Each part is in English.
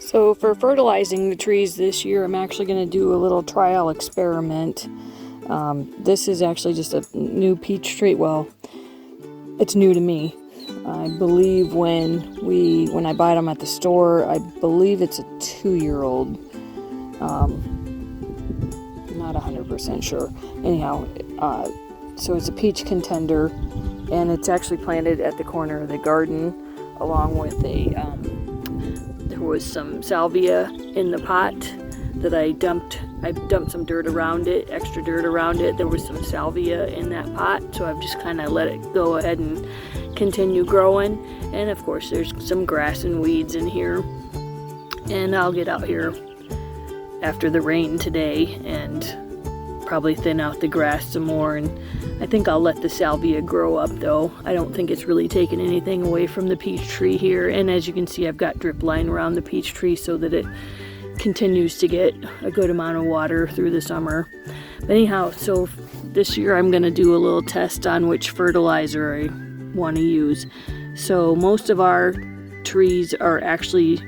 So for fertilizing the trees this year, I'm actually going to do a little trial experiment. This is actually just a new peach tree. Well, it's new to me. I believe when I buy them at the store, I believe it's a 2-year-old. Not 100% sure. Anyhow, so it's a peach contender, and it's actually planted at the corner of the garden, along with there was some salvia in the pot that I dumped some dirt around it, extra dirt around it. There was some salvia in that pot, so I've just kind of let it go ahead and continue growing. And of course there's some grass and weeds in here, and I'll get out here after the rain today and probably thin out the grass some more, and I think I'll let the salvia grow up though. I don't think it's really taken anything away from the peach tree here, and as you can see I've got drip line around the peach tree so that it continues to get a good amount of water through the summer. But anyhow, so this year I'm going to do a little test on which fertilizer I want to use. So most of our trees are actually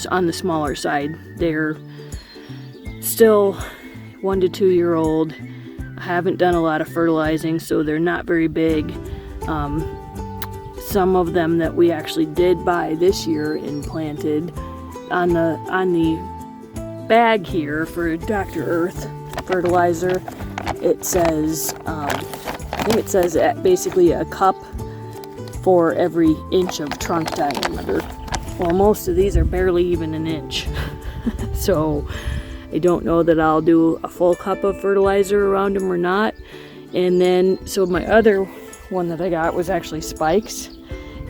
on the smaller side. They're still 1 to 2 year old. I haven't done a lot of fertilizing, so they're not very big. Some of them that we actually did buy this year and planted on the bag here for Dr. Earth fertilizer, it says I think it says basically a cup for every inch of trunk diameter. Well, most of these are barely even an inch. So I don't know that I'll do a full cup of fertilizer around them or not. And then, so my other one that I got was actually spikes,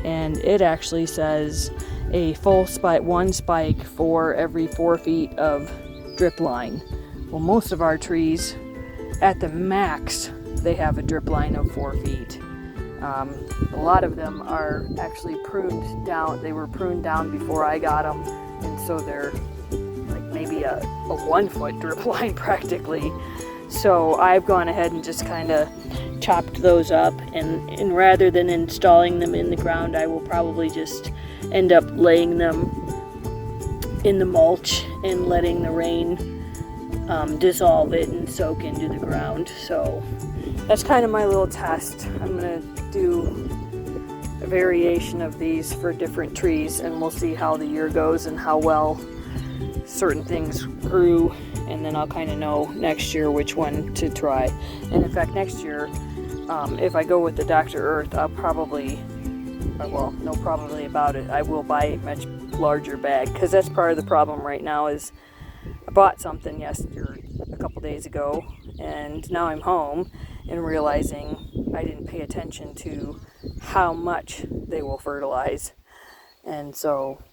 and it actually says a full spike, 1 spike for every 4 feet of drip line. Well, most of our trees, at the max, they have a drip line of 4 feet. A lot of them are actually pruned down. They were pruned down before I got them, and so they're maybe a 1 foot drip line practically. So I've gone ahead and just kind of chopped those up, and rather than installing them in the ground, I will probably just end up laying them in the mulch and letting the rain dissolve it and soak into the ground. So that's kind of my little test. I'm gonna do a variation of these for different trees, and we'll see how the year goes and how well certain things grew, and then I'll kind of know next year which one to try. And in fact, next year, if I go with the Dr. Earth, I'll probably, well, no probably about it, I will buy a much larger bag, because that's part of the problem right now. Is I bought something a couple days ago, and now I'm home and realizing I didn't pay attention to how much they will fertilize. And so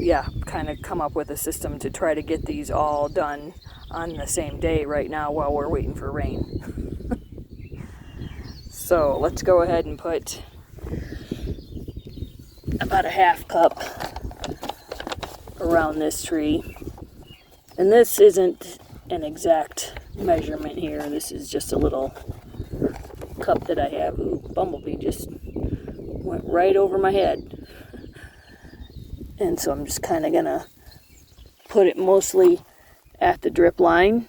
yeah, kind of come up with a system to try to get these all done on the same day right now while we're waiting for rain. So let's go ahead and put about a half cup around this tree. And this isn't an exact measurement here. This is just a little cup that I have. Ooh, bumblebee just went right over my head. And so I'm just kind of gonna put it mostly at the drip line.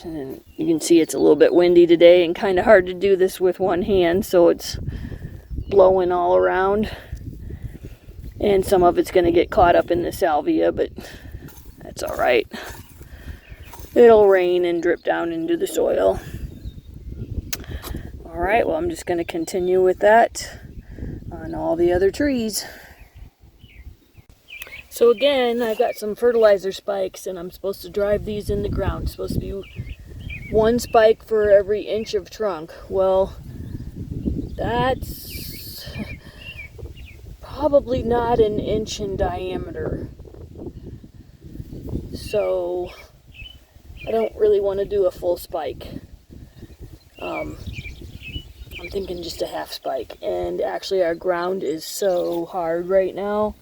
And you can see it's a little bit windy today and kind of hard to do this with one hand, so it's blowing all around. And some of it's gonna get caught up in the salvia, but that's all right. It'll rain and drip down into the soil. All right, well, I'm just gonna continue with that on all the other trees. So again, I've got some fertilizer spikes, and I'm supposed to drive these in the ground. It's supposed to be 1 spike for every inch of trunk. Well, that's probably not an inch in diameter. So I don't really want to do a full spike. I'm thinking just a half spike. And actually our ground is so hard right now,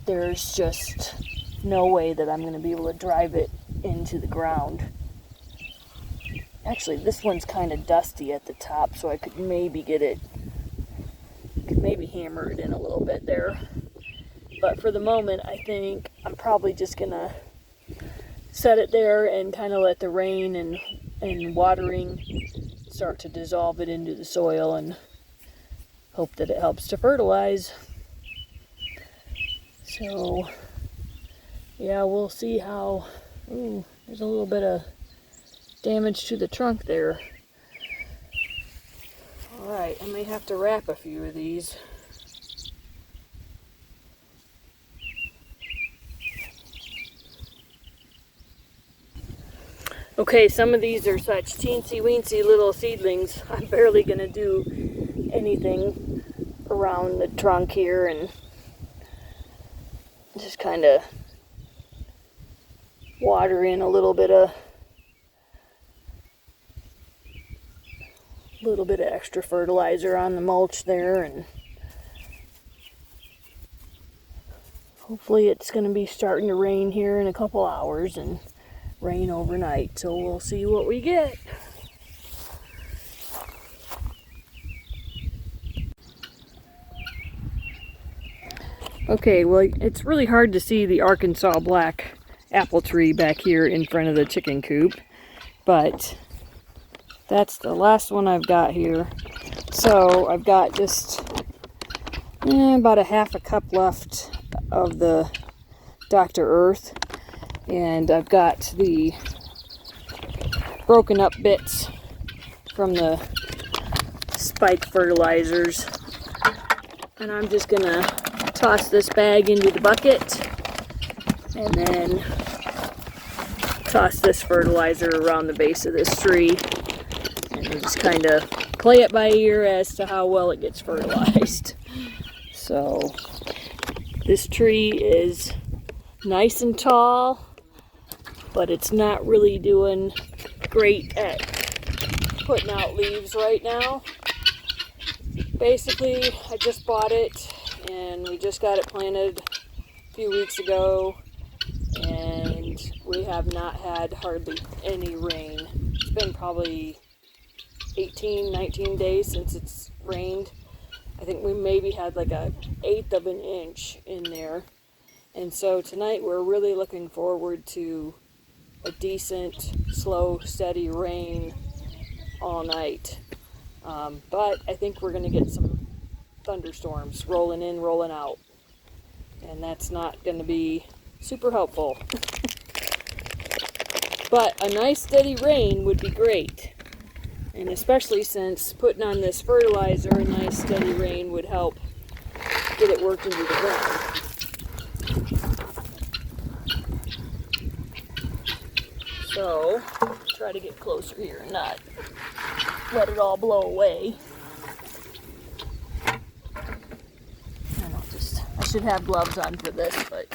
there's just no way that I'm going to be able to drive it into the ground. Actually, this one's kind of dusty at the top, so I could maybe get it could maybe hammer it in a little bit there. But for the moment, I think I'm probably just gonna set it there and kind of let the rain and watering start to dissolve it into the soil and hope that it helps to fertilize. So yeah, we'll see how. Ooh, there's a little bit of damage to the trunk there. Alright, I may have to wrap a few of these. Okay, some of these are such teensy-weensy little seedlings. I'm barely going to do anything around the trunk here and just kind of water in a little bit of extra fertilizer on the mulch there, and hopefully it's going to be starting to rain here in a couple hours and rain overnight, so we'll see what we get. Okay, well, it's really hard to see the Arkansas black apple tree back here in front of the chicken coop, but that's the last one I've got here. So I've got just about a half a cup left of the Dr. Earth, and I've got the broken up bits from the spike fertilizers, and I'm just gonna toss this bag into the bucket and then toss this fertilizer around the base of this tree and just kind of play it by ear as to how well it gets fertilized. So this tree is nice and tall, but it's not really doing great at putting out leaves right now. Basically, I just bought it and we just got it planted a few weeks ago, and we have not had hardly any rain. It's been probably 19 days since it's rained. I think we maybe had like an 1/8 of an inch in there. And so tonight we're really looking forward to a decent, slow, steady rain all night. But I think we're going to get some thunderstorms rolling in, rolling out. And that's not going to be super helpful. But a nice steady rain would be great. And especially since putting on this fertilizer, a nice steady rain would help get it worked into the ground. So, try to get closer here and not let it all blow away. I should have gloves on for this, but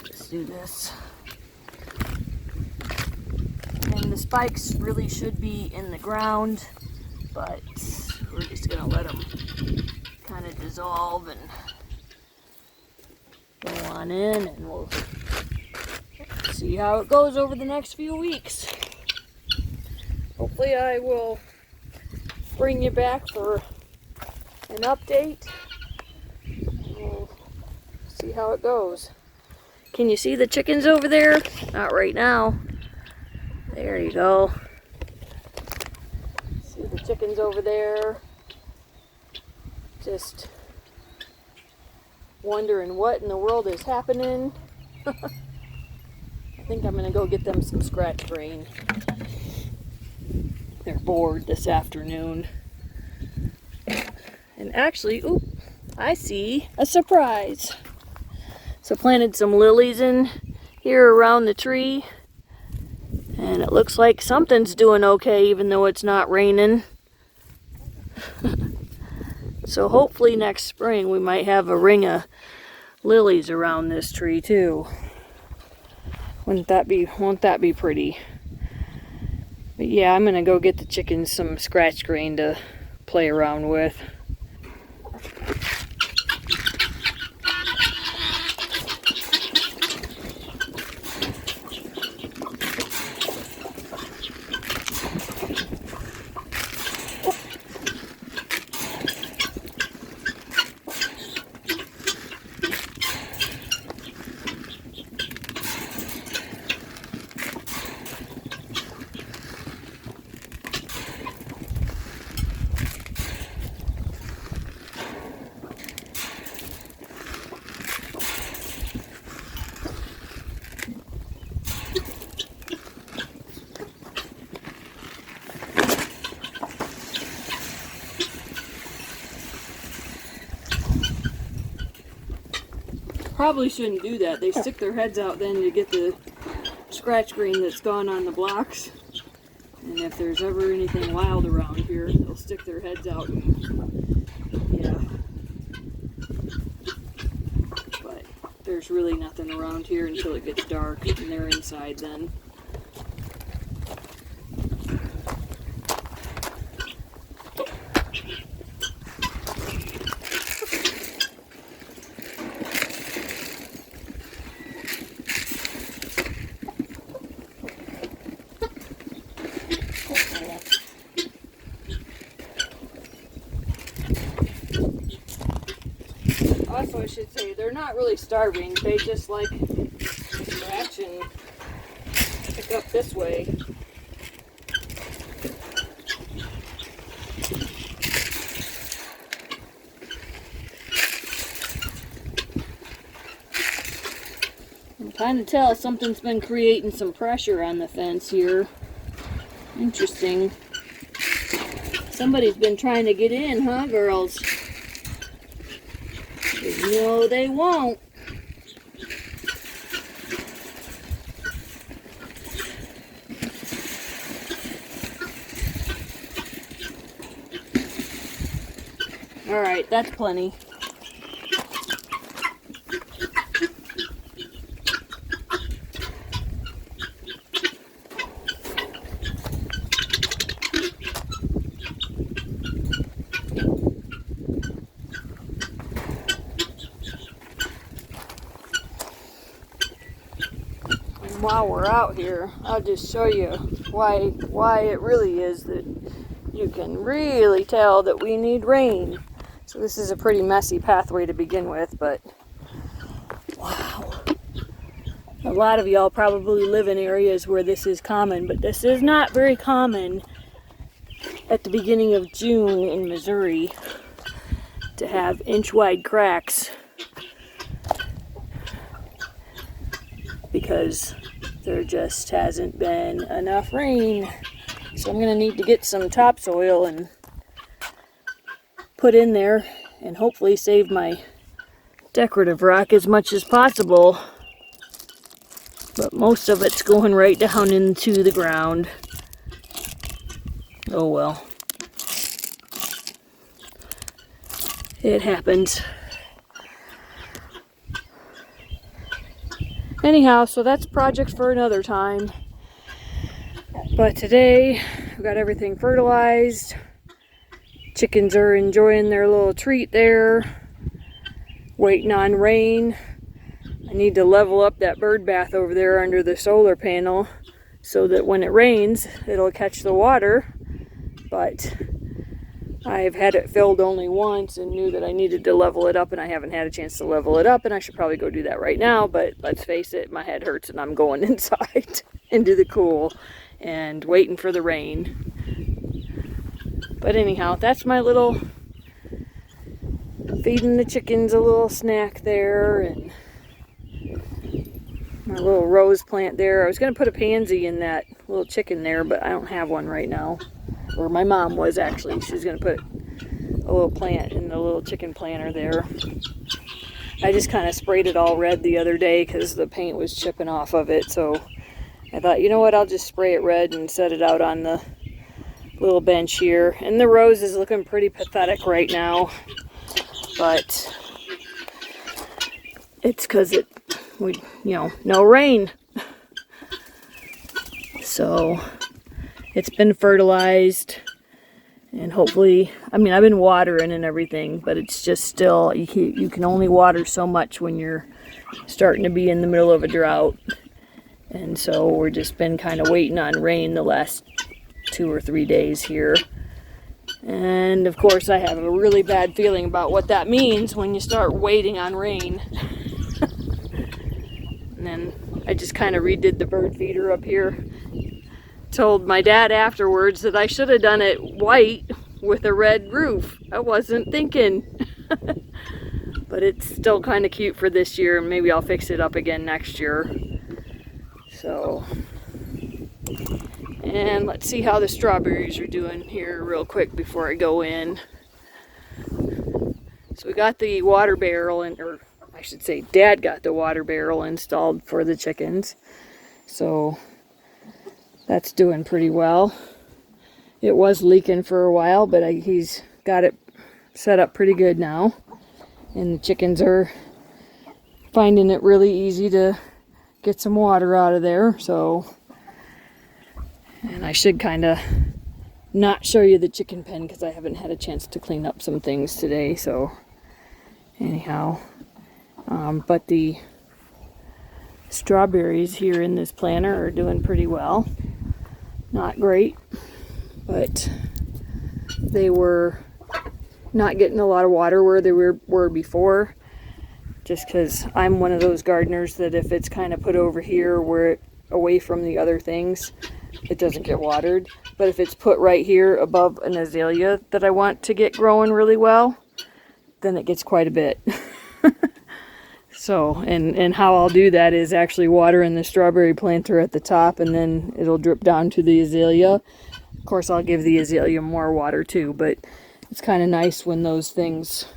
let's do this. And the spikes really should be in the ground, but we're just going to let them kind of dissolve and go on in, and we'll see how it goes over the next few weeks. Hopefully I will bring you back for an update. We'll see how it goes. Can you see the chickens over there? Not right now. There you go. See the chickens over there? Just wondering what in the world is happening. I think I'm going to go get them some scratch grain. They're bored this afternoon. And actually, oop, I see a surprise. So planted some lilies in here around the tree. And it looks like something's doing okay even though it's not raining. So hopefully next spring we might have a ring of lilies around this tree too. Won't that be pretty? But yeah, I'm gonna go get the chickens some scratch grain to play around with. Probably shouldn't do that. They stick their heads out then to get the scratch green that's gone on the blocks. And if there's ever anything wild around here, they'll stick their heads out and, yeah. But there's really nothing around here until it gets dark and they're inside then. Also, I should say, they're not really starving. They just like scratch and pick up this way. I'm trying to tell something's been creating some pressure on the fence here. Interesting. Somebody's been trying to get in, huh, girls? No, they won't. All right, that's plenty. While we're out here, I'll just show you why it really is that you can really tell that we need rain. So this is a pretty messy pathway to begin with, but wow. A lot of y'all probably live in areas where this is common, but this is not very common at the beginning of June in Missouri to have inch-wide cracks, because there just hasn't been enough rain. So I'm going to need to get some topsoil and put in there and hopefully save my decorative rock as much as possible. But most of it's going right down into the ground. Oh well. It happens. Anyhow, so that's a project for another time. But today, I've got everything fertilized. Chickens are enjoying their little treat there. Waiting on rain. I need to level up that bird bath over there under the solar panel so that when it rains, it'll catch the water. But I've had it filled only once and knew that I needed to level it up, and I haven't had a chance to level it up, and I should probably go do that right now. But let's face it, my head hurts and I'm going inside into the cool and waiting for the rain. But anyhow, that's my little feeding the chickens a little snack there, and my little rose plant there. I was going to put a pansy in that little chicken there, but I don't have one right now. Or my mom was actually. She was going to put a little plant in the little chicken planter there. I just kind of sprayed it all red the other day because the paint was chipping off of it. So I thought, you know what, I'll just spray it red and set it out on the little bench here. And the rose is looking pretty pathetic right now. But it's because no rain. So it's been fertilized, and hopefully, I mean, I've been watering and everything, but it's just still, you can only water so much when you're starting to be in the middle of a drought. And so we're just been kind of waiting on rain the last 2 or 3 days here. And of course, I have a really bad feeling about what that means when you start waiting on rain. And then I just kind of redid the bird feeder up here. Told my dad afterwards that I should have done it white with a red roof. I wasn't thinking. But it's still kind of cute for this year. Maybe I'll fix it up again next year. So, and let's see how the strawberries are doing here real quick before I go in. So we got the water barrel in, or I should say Dad got the water barrel installed for the chickens. So that's doing pretty well. It was leaking for a while, but he's got it set up pretty good now. And the chickens are finding it really easy to get some water out of there. So, and I should kind of not show you the chicken pen because I haven't had a chance to clean up some things today. So anyhow, but the strawberries here in this planter are doing pretty well. Not great, but they were not getting a lot of water where they were before, just because I'm one of those gardeners that if it's kind of put over here where away from the other things, it doesn't get watered. But if it's put right here above an azalea that I want to get growing really well, then it gets quite a bit. So, and how I'll do that is actually water in the strawberry planter at the top, and then it'll drip down to the azalea. Of course, I'll give the azalea more water too, but it's kind of nice when those things,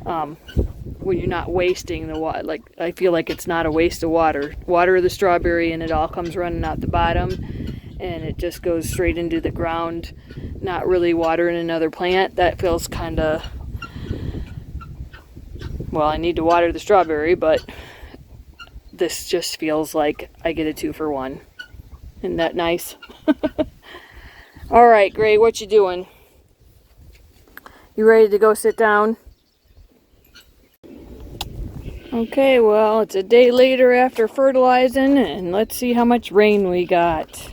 when you're not wasting the water. Like, I feel like it's not a waste of water. Water the strawberry and it all comes running out the bottom, and it just goes straight into the ground, not really watering another plant. That feels kind of, well, I need to water the strawberry, but this just feels like I get a 2-for-1. Isn't that nice? All right, Gray, what you doing? You ready to go sit down? Okay, well, it's a day later after fertilizing, and let's see how much rain we got.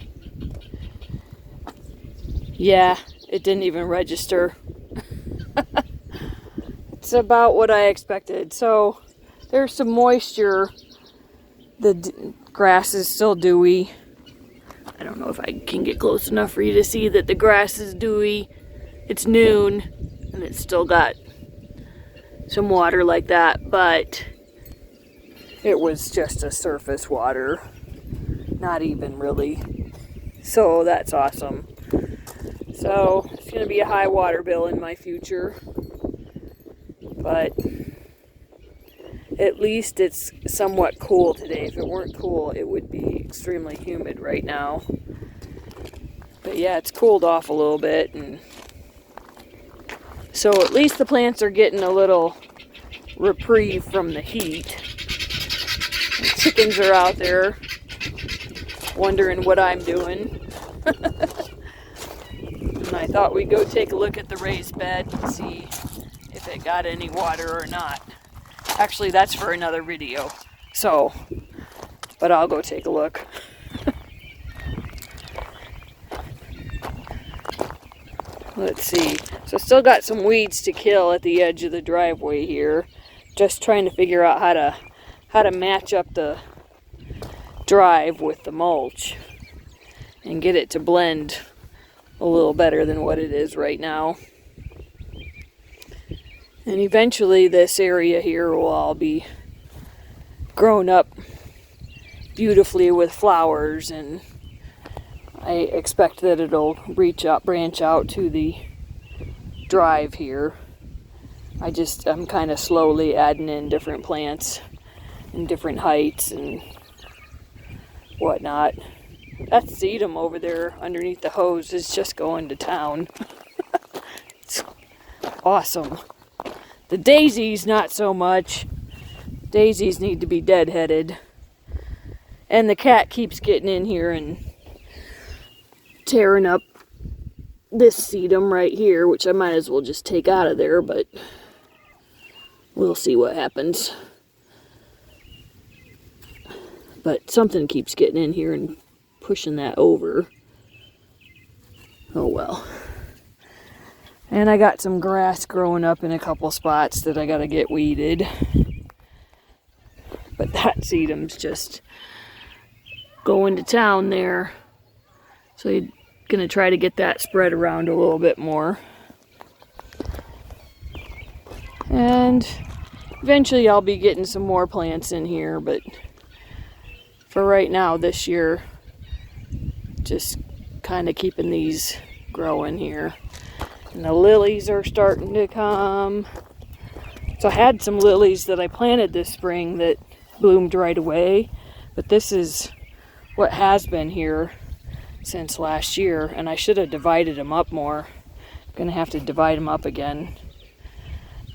Yeah, it didn't even register. It's about what I expected. So there's some moisture. The grass is still dewy. I don't know if I can get close enough for you to see that the grass is dewy. It's noon and it's still got some water like that, but it was just a surface water, not even really. So that's awesome. So it's going to be a high water bill in my future. But at least it's somewhat cool today. If it weren't cool, it would be extremely humid right now. But yeah, it's cooled off a little bit, and so at least the plants are getting a little reprieve from the heat. The chickens are out there wondering what I'm doing. And I thought we'd go take a look at the raised bed and see if it got any water or not. Actually, that's for another video. So, but I'll go take a look. Let's see. So still got some weeds to kill at the edge of the driveway here. Just trying to figure out how to match up the drive with the mulch and get it to blend a little better than what it is right now. And eventually this area here will all be grown up beautifully with flowers, and I expect that it'll branch out to the drive here. I'm kind of slowly adding in different plants in different heights and whatnot. That sedum over there underneath the hose is just going to town. It's awesome. The daisies, not so much. Daisies need to be deadheaded. And the cat keeps getting in here and tearing up this sedum right here, which I might as well just take out of there, but we'll see what happens. But something keeps getting in here and pushing that over. Oh well. And I got some grass growing up in a couple spots that I gotta get weeded. But that sedum's just going to town there. So you're gonna try to get that spread around a little bit more. And eventually I'll be getting some more plants in here, but for right now this year, just kind of keeping these growing here. And the lilies are starting to come. So I had some lilies that I planted this spring that bloomed right away, but this is what has been here since last year, and I should have divided them up more. I'm gonna have to divide them up again,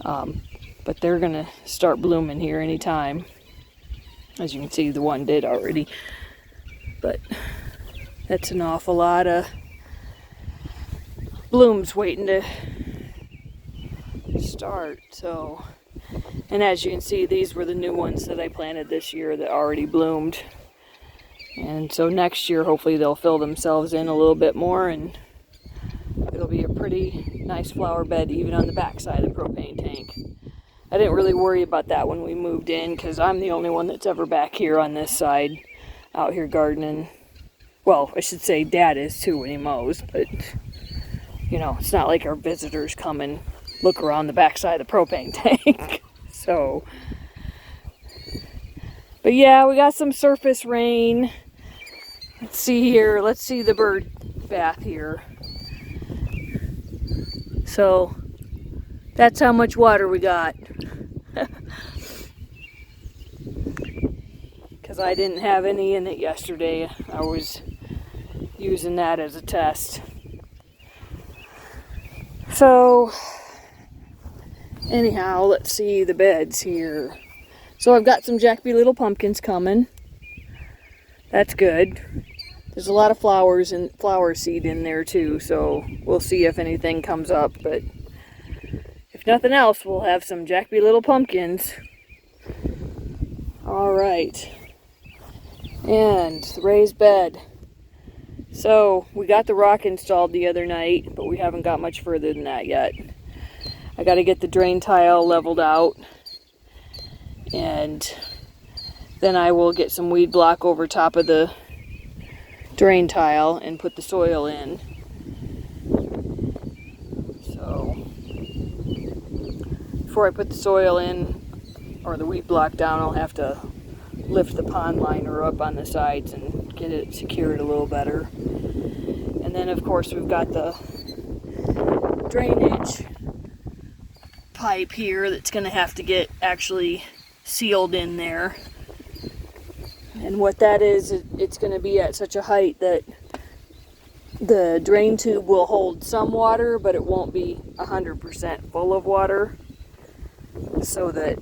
but they're gonna start blooming here anytime. As you can see, the one did already, but that's an awful lot of blooms waiting to start. So, and as you can see, these were the new ones that I planted this year that already bloomed. And so next year, hopefully they'll fill themselves in a little bit more, and it'll be a pretty nice flower bed even on the back side of the propane tank. I didn't really worry about that when we moved in, because I'm the only one that's ever back here on this side, out here gardening. Well, I should say Dad is too when he mows, but you know, it's not like our visitors come and look around the back side of the propane tank. So, but yeah, we got some surface rain. Let's see here, let's see the bird bath here. So, that's how much water we got. Because I didn't have any in it yesterday. I was using that as a test. So, anyhow, let's see the beds here. So I've got some Jack B. Little pumpkins coming. That's good. There's a lot of flowers and flower seed in there too, so we'll see if anything comes up. But if nothing else, we'll have some Jack B. Little pumpkins. All right. And the raised bed. So we got the rock installed the other night, but we haven't got much further than that yet. I got to get the drain tile leveled out, and then I will get some weed block over top of the drain tile and put the soil in. So before I put the soil in or the weed block down, I'll have to lift the pond liner up on the sides and get it secured a little better. And then of course we've got the drainage pipe here that's going to have to get actually sealed in there. And what that is, it's going to be at such a height that the drain tube will hold some water, but it won't be 100% full of water, so that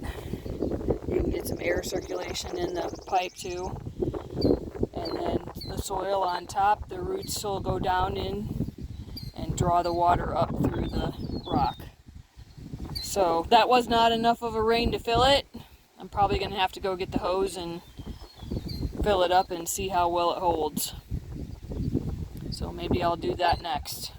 you can get some air circulation in the pipe too. And then the soil on top, the roots will go down in and draw the water up through the rock. So that was not enough of a rain to fill it. I'm probably going to have to go get the hose and fill it up and see how well it holds. So maybe I'll do that next.